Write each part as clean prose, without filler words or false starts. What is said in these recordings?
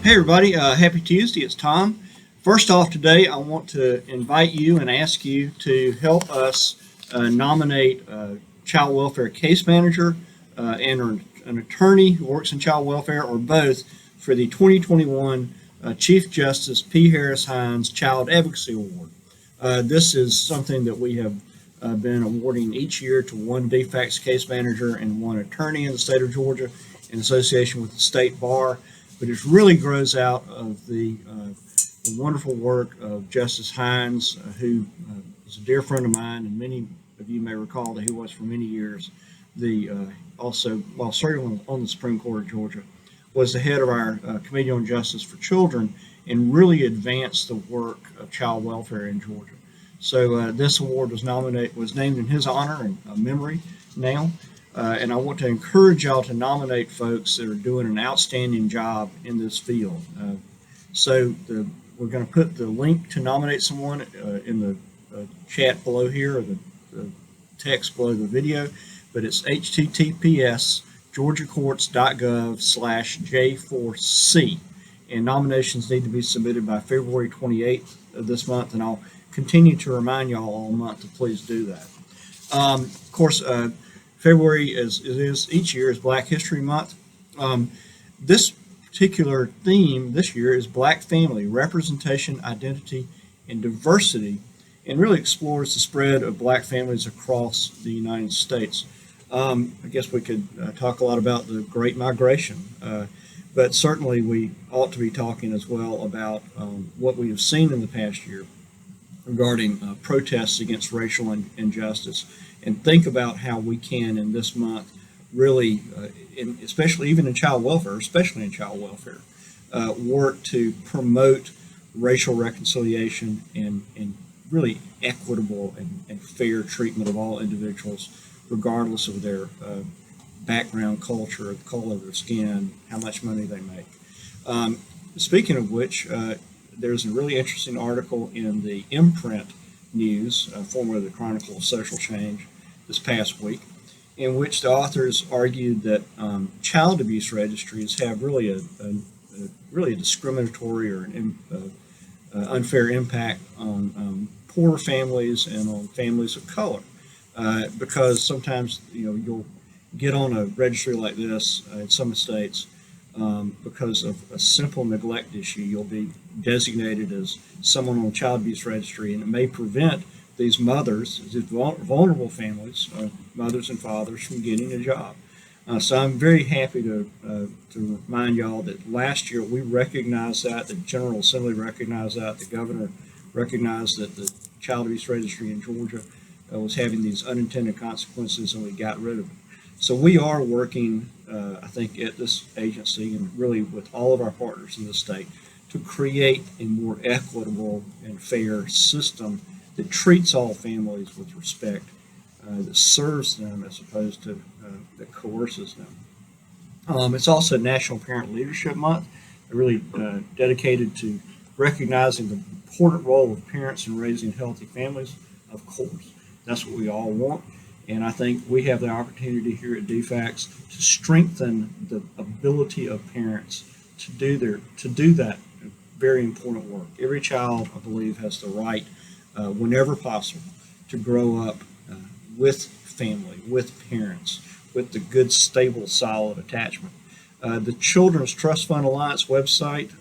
Hey everybody, happy Tuesday. It's Tom. First off, today I want to invite you and ask you to help us nominate a child welfare case manager and an attorney who works in child welfare or both for the 2021 Chief Justice P. Harris Hines Child Advocacy Award. This is something that we have been awarding each year to one de facto case manager and one attorney in the state of Georgia in association with the state bar, but it really grows out of the wonderful work of Justice Hines, who is a dear friend of mine, and many of you may recall that he was for many years also, while serving on the Supreme Court of Georgia, was the head of our Committee on Justice for Children and really advanced the work of child welfare in Georgia. So this award was named in his honor and memory now. And I want to encourage y'all to nominate folks that are doing an outstanding job in this field. We're going to put the link to nominate someone in the chat below here, or the text below the video, but it's https georgiacourts.gov/J4C. And nominations need to be submitted by February 28th of this month, and I'll continue to remind y'all all month to please do that. Of course, February, as it is each year, is Black History Month. This particular theme this year is Black Family, Representation, Identity, and Diversity, and really explores the spread of Black families across the United States. I guess we could talk a lot about the Great Migration, but certainly we ought to be talking as well about what we have seen in the past year regarding protests against racial injustice, and think about how we can in this month really, especially even in child welfare, work to promote racial reconciliation and really equitable and fair treatment of all individuals, regardless of their background, culture, the color of their skin, how much money they make. Speaking of which, there's a really interesting article in the Imprint News, formerly the Chronicle of Social Change, this past week, in which the authors argued that child abuse registries have really a discriminatory or unfair impact on poor families and on families of color, because sometimes you'll get on a registry like this in some states. Because of a simple neglect issue, you'll be designated as someone on a child abuse registry, and it may prevent these mothers, these vulnerable families, mothers and fathers, from getting a job. So I'm very happy to remind y'all that last year we recognized that, the General Assembly recognized that, the governor recognized that the child abuse registry in Georgia was having these unintended consequences, and we got rid of it. So we are working, I think, at this agency and really with all of our partners in the state to create a more equitable and fair system that treats all families with respect, that serves them as opposed to that coerces them. It's also National Parent Leadership Month, really dedicated to recognizing the important role of parents in raising healthy families. Of course, that's what we all want. And I think we have the opportunity here at DFACS to strengthen the ability of parents to do that very important work. Every child, I believe, has the right, whenever possible, to grow up with family, with parents, with the good, stable, solid attachment. The Children's Trust Fund Alliance website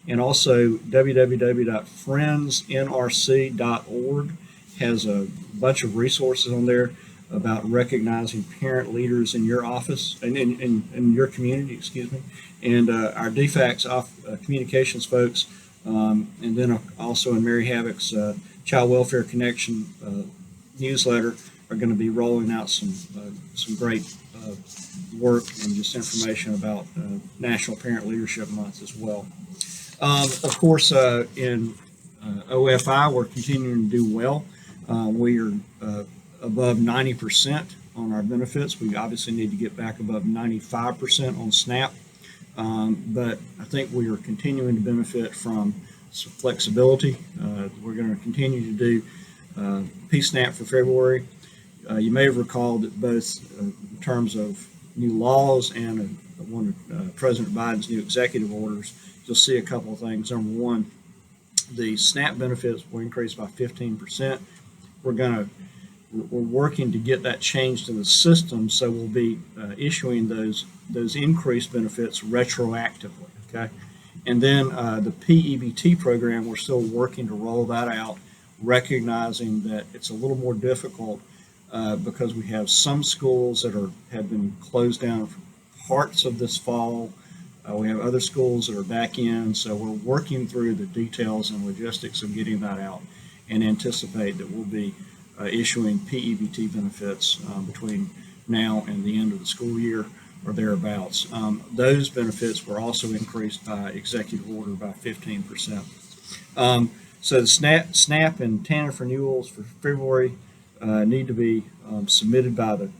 and also www.friendsnrc.org has a bunch of resources on there about recognizing parent leaders in your office and in your community, and our DFACS communications folks, and then also in Mary Havock's Child Welfare Connection newsletter are going to be rolling out some great work and just information about National Parent Leadership Month as well. Of course, in OFI, we're continuing to do well. We are above 90% on our benefits. We obviously need to get back above 95% on SNAP, but I think we are continuing to benefit from some flexibility. We're going to continue to do PSNAP for February. You may have recalled that both in terms of new laws and one of President Biden's new executive orders, you'll see a couple of things. Number one, the SNAP benefits will increase by 15%. We're working to get that changed in the system, so we'll be issuing those increased benefits retroactively. Okay, and then the PEBT program, we're still working to roll that out, recognizing that it's a little more difficult because we have some schools that have been closed down for parts of this fall. We have other schools that are back in, so we're working through the details and logistics of getting that out, and anticipate that we'll be issuing PEBT benefits between now and the end of the school year or thereabouts. Those benefits were also increased by executive order by 15%. So the SNAP and TANF renewals for February need to be submitted by the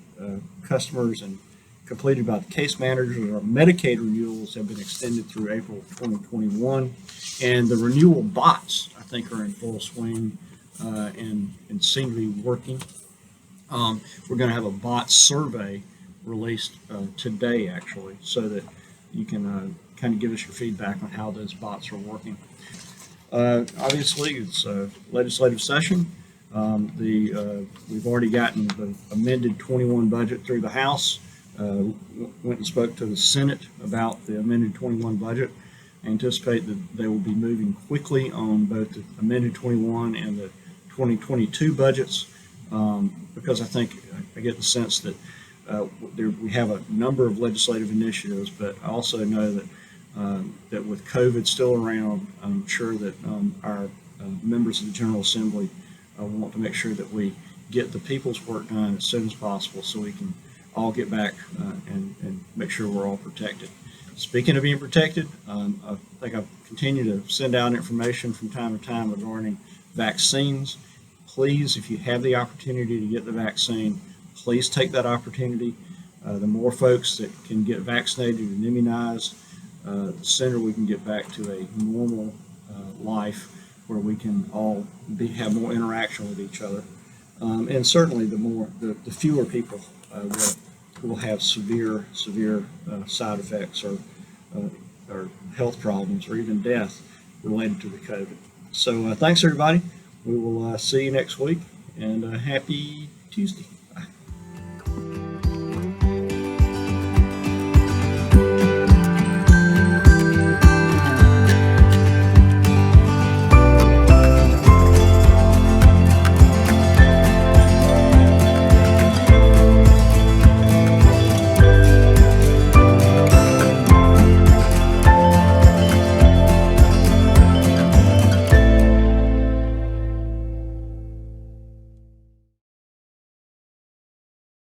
customers and completed by the case managers. Our Medicaid renewals have been extended through April 2021, and the renewal bots, I think, are in full swing and seem to be working. We're going to have a bot survey released today, actually, so that you can kind of give us your feedback on how those bots are working. Obviously, it's a legislative session. We've already gotten the amended 21 budget through the House. Went and spoke to the Senate about the amended 21 budget. I anticipate that they will be moving quickly on both the amended 21 and the 2022 budgets, because I get the sense that we have a number of legislative initiatives, but I also know that with COVID still around, I'm sure that our members of the General Assembly want to make sure that we get the people's work done as soon as possible, so we can all get back and make sure we're all protected. Speaking of being protected, I think I've continued to send out information from time to time regarding vaccines. Please, if you have the opportunity to get the vaccine, please take that opportunity. The more folks that can get vaccinated and immunized, the sooner we can get back to a normal life where we can all have more interaction with each other. And certainly the fewer people will have severe side effects or health problems or even death related to the COVID. So thanks, everybody. We will see you next week, and happy Tuesday.